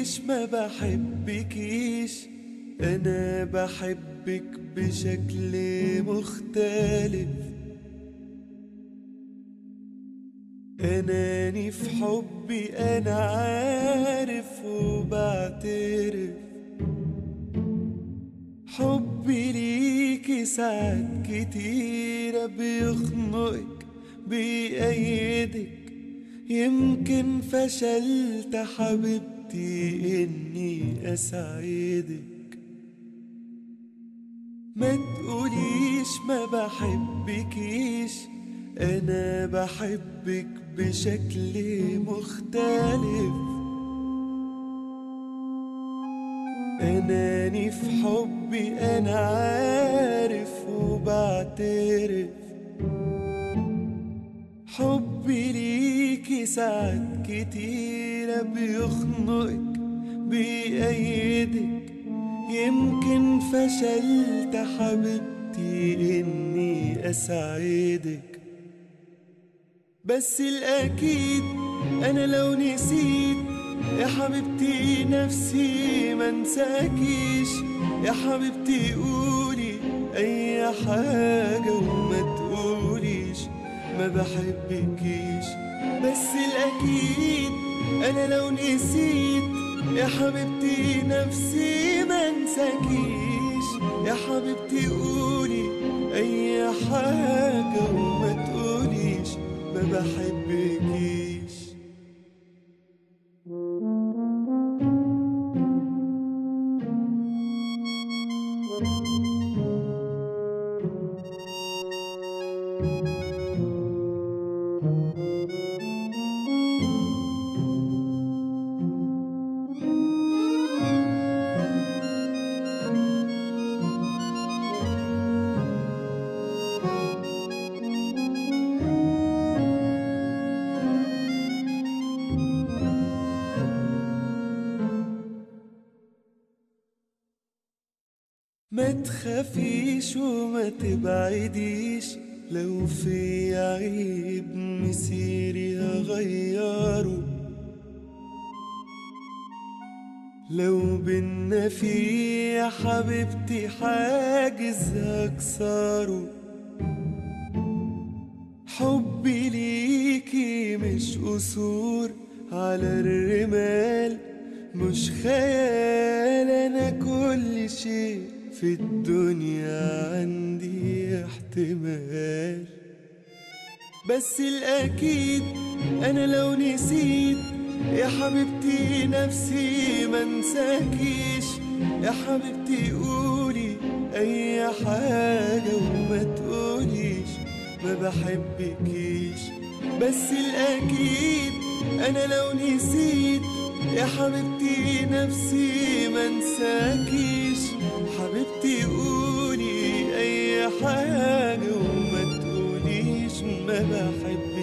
تقوليش ما بحبكيش، أنا بحبك بشكل مختلف. أناني في حبي أنا عارف وبعترف، حبي ليكي ساعات كتيرة بيخنقك بيأيدك. يمكن فشلت حبيبتي إني أسعدك. ما تقوليش ما بحبكيش، أنا بحبك بشكل مختلف. أناني في حبي أنا عارف وبعترف، حبي ليكي ساعات كتيرة بيخنقك بيأيدك. يمكن فشلت حبيبتي إني أسعدك، بس الأكيد أنا لو نسيت يا حبيبتي نفسي منساكيش. يا حبيبتي قولي أي حاجة وما تقوليش ما بحبكيش. بس الأكيد أنا لو نسيت يا حبيبتي نفسي منساكيش. يا حبيبتي قولي أي حاجة وما تقوليش ما بحبكيش. ما تخافيش وما تبعديش، لو في عيب مسيري هغيره. لو بينا في يا حبيبتي حاجز هكسره. حبي ليكي مش قصور على الرمال، مش خيال. أنا كل شيء في الدنيا عندي احتمال، بس الأكيد أنا لو نسيت يا حبيبتي نفسي منساكيش. يا حبيبتي قولي أي حاجة وما تقوليش ما بحبكيش. بس الأكيد أنا لو نسيت يا حبيبتي نفسي منساكيش. حبيبتي قولي أي حاجة وما تقوليش ما بحبكيش.